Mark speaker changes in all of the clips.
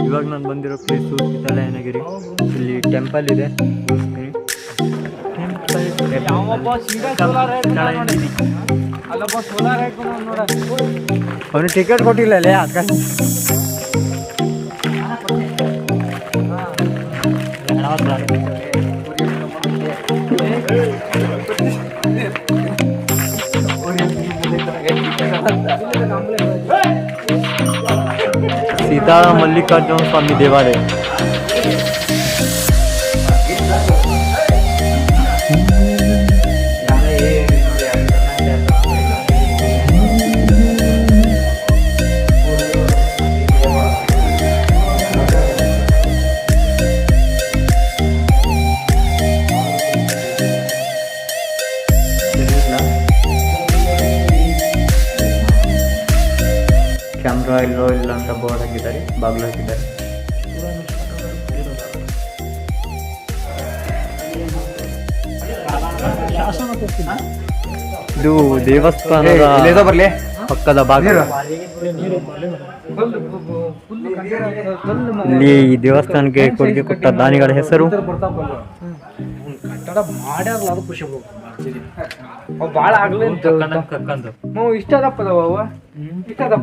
Speaker 1: ಇವಾಗ ನಾನು ಬಂದಿರೋ ಪ್ಲೇಸು ಸೀತಾಳಯ್ಯನಗಿರಿ. ಇಲ್ಲಿ ಟೆಂಪಲ್ ಇದೆ, ಅವನು ಟಿಕೆಟ್ ಕೊಟ್ಟಿಲ್ಲ ಅಲ್ಲೇ ಅಕ್ಕ. सीता मल्लिकार्जुन स्वामी देवालय. ಕ್ಯಾಮ್ರಾ ಇಲ್ಲೋ ಇಲ್ಲ ಅಂತ ಬೋರ್ಡ್ ಹಾಕಿದ್ದಾರೆ, ಬಾಗಿಲು ಹಾಕಿದ್ದಾರೆ. ಇದು ದೇವಸ್ಥಾನದ ಪಕ್ಕದ ಬಾಗಿಲು. ಇಲ್ಲಿ ಈ ದೇವಸ್ಥಾನಕ್ಕೆ ಕೊಡುಗೆ ಕೊಟ್ಟ ದಾನಿಗಳ ಹೆಸರು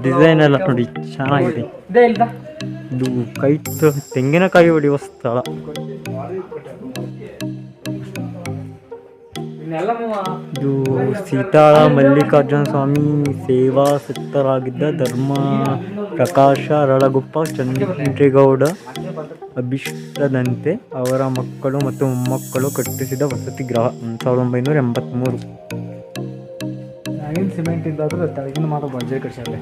Speaker 1: ಡಿಸೈನ್ ಎಲ್ಲ ನೋಡಿ ಚೆನ್ನಾಗಿದೆ. ಇದು ತೆಂಗಿನಕಾಯಿ ಹೊಡೆಯುವ ಸ್ಥಳ. ಇದು ಸೀತಾಳ ಮಲ್ಲಿಕಾರ್ಜುನ ಸ್ವಾಮಿ ಸೇವಾಸಕ್ತರಾಗಿದ್ದ ಧರ್ಮ ಪ್ರಕಾಶ ಅರಳಗುಪ್ಪ ಚಂದ್ರೇಗೌಡ ಅಭಿಷ್ಟದಂತೆ ಅವರ ಮಕ್ಕಳು ಮತ್ತು ಮೊಮ್ಮಕ್ಕಳು ಕಟ್ಟಿಸಿದ ವಸತಿ ಗೃಹ 1983. ಸಿಮೆಂಟ್ ಇದ್ದಾದ್ರೆ ತಳಗಿನ ಮಾಡೋ ಬಂಜೆ ಕಟ್ಸಲ್ಲ.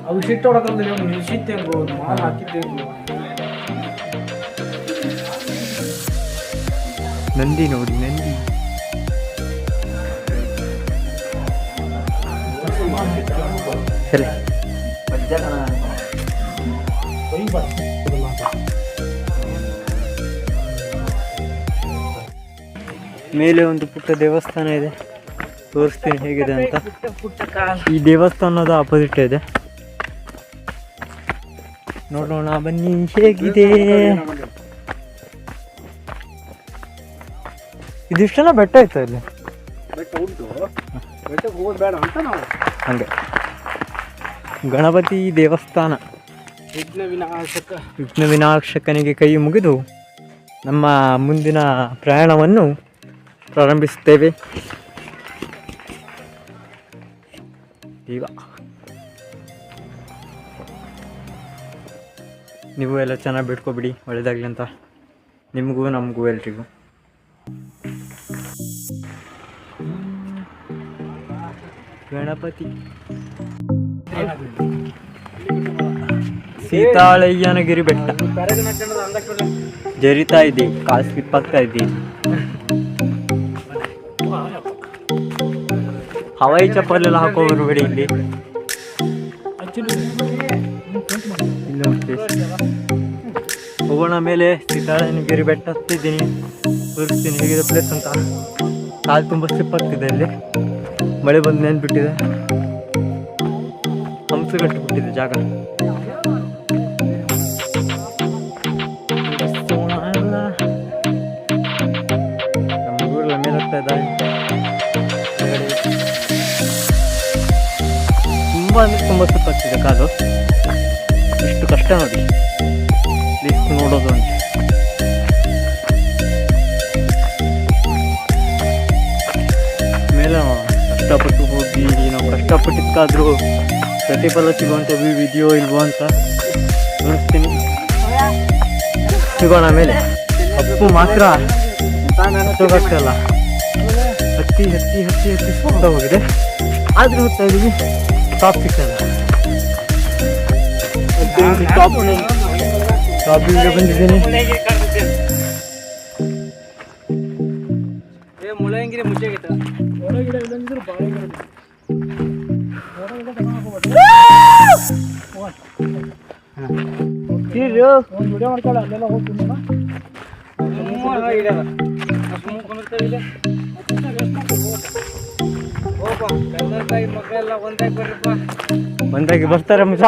Speaker 1: ಅವು ಶಿಟ್ ಹೊಡಕಂದ್ರೆ ಶಿಟ್ ಹಾಕಿದ್ದೆ. ನಂದಿ ನೋಡಿ, ನಂದಿ ಸರಿ. ಮೇಲೆ ಒಂದು ಪುಟ್ಟ ದೇವಸ್ಥಾನ ಇದೆ, ತೋರಿಸ್ತೀನಿ ಹೇಗಿದೆ ಅಂತ. ಈ ದೇವಸ್ಥಾನದ ಆಪೋಸಿಟ್ ಇದೆ, ನೋಡೋಣ ಬನ್ನಿ ಹೇಗಿದೆ. ಇದಿಷ್ಟೆಲ್ಲ ಬೆಟ್ಟ ಇತ್ತು ಇಲ್ಲಿ, ಹಂಗೆ ಗಣಪತಿ ದೇವಸ್ಥಾನ. ವಿಘ್ನ ವಿನಾಶಕನಿಗೆ ಕೈ ಮುಗಿದು ನಮ್ಮ ಮುಂದಿನ ಪ್ರಯಾಣವನ್ನು ಪ್ರಾರಂಭಿಸುತ್ತೇವೆ. ಈಗ ನೀವು ಎಲ್ಲ ಚೆನ್ನಾಗಿ ಬಿಟ್ಕೊಬಿಡಿ, ಒಳ್ಳೆಯದಾಗಲಿ ಅಂತ ನಿಮಗೂ ನಮಗೂ ಎಲ್ರಿಗೂ. ಗಣಪತಿ ಸೀತಾಳಯ್ಯನಗಿರಿ ಬೆಟ್ಟ ಜರಿತಾ ಇದೆ, ಕಾಲು ಸ್ಲಿಪ್ ಆಗ್ತಾ ಇದೆ. ಹವಾಯಿ ಚಪ್ಪಲೆಲ್ಲ ಹಾಕೋ ಬರಬೇಡಿ ಇಲ್ಲಿ. ಹೋಗೋಣ ಮೇಲೆ. ಸೀತಾಳಯ್ಯನಗಿರಿ ಬೆಟ್ಟ ಹತ್ತಿದ್ದೀನಿ, ತೋರಿಸ್ತೀನಿ ಹೇಗಿದೆ ಪ್ಲೇಸ್ ಅಂತ. ಕಾಲು ತುಂಬ ಸ್ಲಿಪ್ ಆಗ್ತಿದೆ, ಇಲ್ಲಿ ಮಳೆ ಬಂದು ನೆನ್ಬಿಟ್ಟಿದೆ, ಹಂಸಗಟ್ಟಿಬಿಟ್ಟಿದೆ ಜಾಗ. ನಮ್ಮ ಊರೆಲ್ಲ ಮೇಲೆ ಹೋಗ್ತಾ ಇದ್ದಾರೆ. ತುಂಬ ಅಂದರೆ ತುಂಬ ಸ್ಲಿಪ್ ಆಗ್ತಿದೆ ಕಾಲು. ಇಷ್ಟು ಕಷ್ಟ ನೋಡಿ ಪ್ಲೀಸ್ ನೋಡೋದು ಅಂತ. ಮೇಲೆ ಕಷ್ಟಪಟ್ಟು ಹೋಗಿ ನಾವು ಕಷ್ಟಪಟ್ಟಿದ್ದಾದ್ರೂ ಪ್ರತಿಫಲ ಸಿಗುವಂಥ ವಿಡಿಯೋ ಇಲ್ವೋ ಅಂತ ನೋಡ್ತೀನಿ. ಸಿಗೋಣ ಮೇಲೆ. ಅಪ್ಪು ಮಾತ್ರ ಹತ್ತೋಗಷ್ಟಲ್ಲ, ಹತ್ತಿ ಹತ್ತಿ ಹತ್ತಿ ಹತ್ತಿ ಸ್ಕೊಂಡ ಹೋಗಿದೆ. ಆದರೂ ಹೋಗ್ತಾ ಇದ್ದೀವಿ, ಟಾಪ್ ಸಿಕ್ಕಲ್ಲ. ಟಾಪ್ ಟಾಪಿಗೆ ಬಂದಿದ್ದೀನಿ. ಒಂದಾಗಿ ಬರ್ತಾರೆ ಮಚ್ಚ.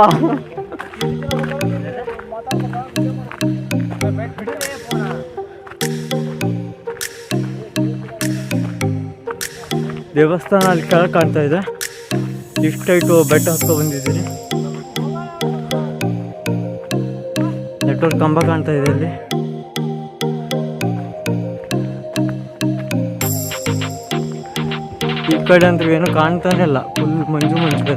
Speaker 1: ದೇವಸ್ಥಾನ ಅಲ್ಲಿ ಕೆಳಗೆ ಕಾಣ್ತಾ ಇದೆ. ಇಷ್ಟಾಯ್ತು ಬೆಟ್ಟ ಹತ್ಕೊ ಬಂದಿದ್ದೀನಿ. ನೆಟ್ವರ್ಕ್ ಕಂಬ ಕಾಣ್ತಾ ಇದೆ ಅಲ್ಲಿ. ಈ ಕಡೆ ಅಂತ ಏನು ಕಾಣ್ತಾನೆ ಇಲ್ಲ, ಫುಲ್ ಮಂಜು ಮಂಜು.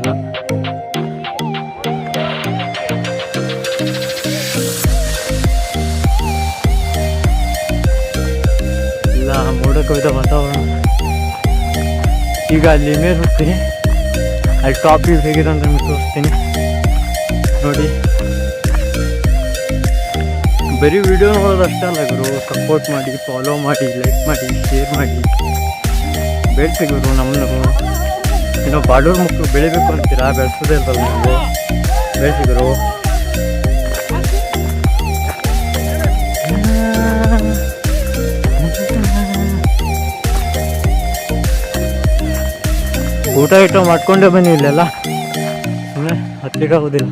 Speaker 1: ಇಲ್ಲ ಮೋಡ ಕವಿದ ವಾತಾವರಣ. ಈಗ ಅಲ್ಲಿ ಮೇಲೆ ಹೋಗ್ತೀನಿ, ಅಲ್ಲಿ ಟಾಪ್ ವ್ಯೂ ಹೇಗಿದೆ ಅಂತ ನಿಮಗೆ ತೋರಿಸ್ತೀನಿ ನೋಡಿ. ಬರೀ ವಿಡಿಯೋ ನೋಡೋದು ಅಷ್ಟೇ ಅಲ್ಲ ಗುರು, ಸಪೋರ್ಟ್ ಮಾಡಿ, ಫಾಲೋ ಮಾಡಿ, ಲೈಕ್ ಮಾಡಿ, ಶೇರ್ ಮಾಡಿ, ಬೆಳೆಸಿ ಗುರು. ನಮ್ಮನ್ನು ಇನ್ನೂ ಬಾಡೂರು ಮಕ್ಕಳು ಬೆಳಿಬೇಕು ಅಂತೀರಾ, ಬೆಳೆಸೋದೇ ಇಲ್ವಲ್ಲ ನೀವು, ಬೆಳೆಸಿ ಗುರು. ಊಟ ಮಾಡ್ಕೊಂಡೇ ಬನ್ನಿ, ಇಲ್ಲೆಲ್ಲ ಸುಮ್ಮನೆ ಹತ್ತಿಗೆ ಆಗೋದಿಲ್ಲ.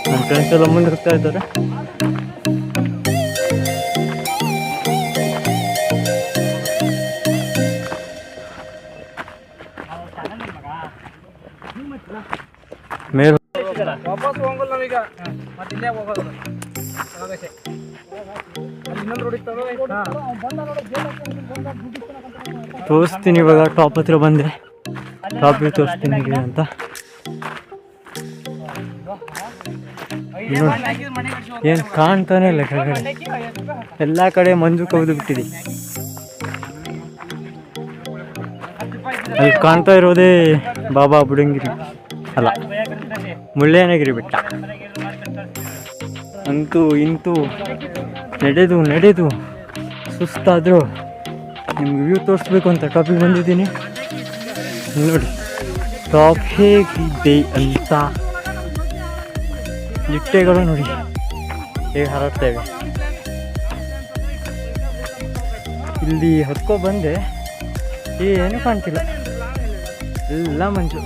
Speaker 1: ನನ್ನ ಫ್ರೆಂಡ್ಸ್ ಎಲ್ಲ ಮುಂದೆ ಹೋಗ್ತಾ ಇದ್ದಾರೆ. ಮೇಲೆ ತೋರಿಸ್ತೀನಿ. ಇವಾಗ ಟಾಪ್ ಹತ್ರ ಬಂದೆ, ಟಾಪ್ ತೋರಿಸ್ತೀನಿ ಹೇಗೆ ಅಂತ. ಏನು ಕಾಣ್ತಾನೆ ಇಲ್ಲ ಕೆಳಗಡೆ, ಎಲ್ಲ ಕಡೆ ಮಂಜು ಕವಿದು ಬಿಟ್ಟಿದೆ. ಅಲ್ಲಿ ಕಾಣ್ತಾ ಇರೋದೇ ಬಾಬಾ ಬುಡಂಗಿರಿ ಅಲ್ಲ, ಮುಳ್ಳಯ್ಯನಗಿರಿ ಬೆಟ್ಟ. ಅಂತೂ ಇಂತೂ ನಡೆದು ಸುಸ್ತಾದರೂ ನಿಮ್ಗೆ ವ್ಯೂ ತೋರಿಸ್ಬೇಕು ಅಂತ ಟಾಪಿಗೆ ಬಂದಿದ್ದೀನಿ. ನೋಡಿ ಟಾಪ್ ಹೇಗಿದೆ ಅಂತ. ಲಿಟ್ಟೆಗಳು ನೋಡಿ ಹೇಗೆ ಹರಡ್ತೇವೆ. ಇಲ್ಲಿ ಹತ್ಕೊ ಬಂದೆ, ಏನು ಕಾಣ್ತಿಲ್ಲ, ಎಲ್ಲ ಮಂಜು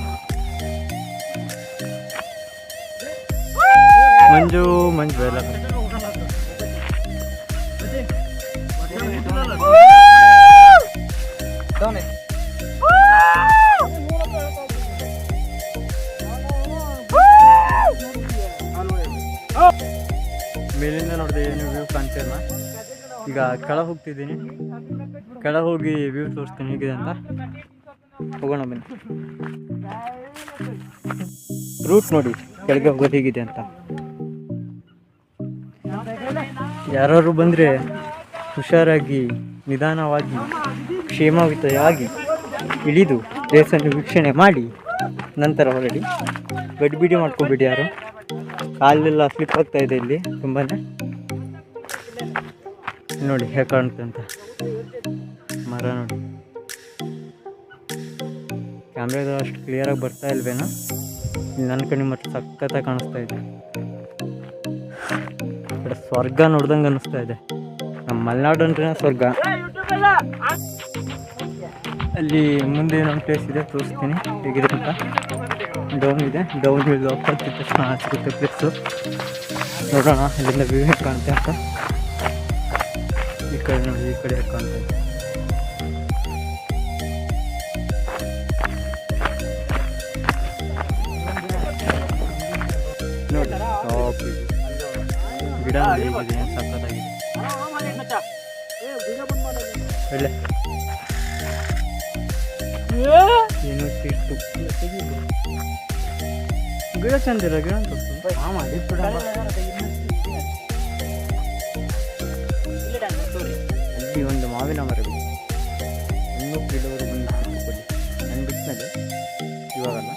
Speaker 1: ಮಂಜು ಮಂಜು ಎಲ್ಲ. ಮೇಲಿಂದ ನೋಡಿದೆ ಏನು ವ್ಯೂ ಕಾಣ್ತಿಲ್ಲ. ಈಗ ಕೆಳಗೆ ಹೋಗ್ತಿದ್ದೀನಿ, ಕೆಳಗೆ ಹೋಗಿ ವ್ಯೂ ತೋರಿಸ್ತೀನಿ ಹೇಗಿದೆ ಅಂತ. ಹೋಗೋಣ ಬನ್ನಿ. ರೂಟ್ ನೋಡಿ ಕೆಳಗೆ ಹೋಗೋದು ಹೇಗಿದೆ ಅಂತ. ಯಾರು ಬಂದರೆ ಹುಷಾರಾಗಿ, ನಿಧಾನವಾಗಿ, ಕ್ಷೇಮಯುತವಾಗಿ ಇಳಿದು ದೇವಸ್ಥಾನ ವೀಕ್ಷಣೆ ಮಾಡಿ ನಂತರ ಹೊರಡಿ. ಗಡಿಬಿಡಿ ಮಾಡ್ಕೊಬಿಡಿ ಯಾರು. ಕಾಲೆಲ್ಲ ಸ್ಲಿಪ್ ಆಗ್ತಾ ಇದೆ ಇಲ್ಲಿ ತುಂಬಾ. ನೋಡಿ ಹೇಗೆ ಕಾಣುತ್ತೆ ಅಂತ ಮರ ನೋಡಿ. ಕ್ಯಾಮ್ರಾದ ಅಷ್ಟು ಕ್ಲಿಯರಾಗಿ ಬರ್ತಾ ಇಲ್ವೇನೋ, ಇಲ್ಲಿ ನನ್ನ ಕಣ್ಣು ಮತ್ತೆ ಸಖತ್ತಾಗಿ ಕಾಣಿಸ್ತಾ ಇದೆ. ಸ್ವರ್ಗ ನೋಡ್ದಂಗೆ ಅನ್ನಿಸ್ತಾ ಇದೆ. ನಮ್ಮ ಮಲೆನಾಡು ಅಂದ್ರೆ ಸ್ವರ್ಗ. ಅಲ್ಲಿ ಮುಂದೆ ಇನ್ನೊಂದು ಪ್ಲೇಸ್ ಇದೆ, ತೋರಿಸ್ತೀನಿ ಹೇಗಿದೆ ಅಂತ. ಡೌನ್ ಇದೆ, ಡೌನ್ ಹಿಲ್ ಹತ್ತಿದ ತಕ್ಷಣ ಸಿಗುತ್ತೆ ಪ್ಲೇಸು. ನೋಡೋಣ ಇಲ್ಲಿಂದ ವ್ಯೂ ಹೇಗೆ ಕಾಣುತ್ತೆ ಅಂತ. ಈ ಕಡೆ ನೋಡಿ, ಈ ಕಡೆ ಕಾಣ್ತಾ ಇದೆ. ನೋಡಿ ಟಾಪ್ ಗಿಡ ಹೇಗಿದೆ, ಸಕ್ಕತ್ತಾಗಿದೆ. ಒಳ್ಳೆ ಏನು ಸಿಟ್ಟು ಗಿಡ ಚಂದಿಲ್ಲ, ಗಿಡ ಅಂತ ಅಲ್ಲಿ ಒಂದು ಮಾವಿನ ಮರ ಇನ್ನೂ ಗಿಡವರು ಬಂದು ನನ್ನ ಬಿಟ್ಟಿನಲ್ಲಿ
Speaker 2: ಇವಾಗಲ್ಲ.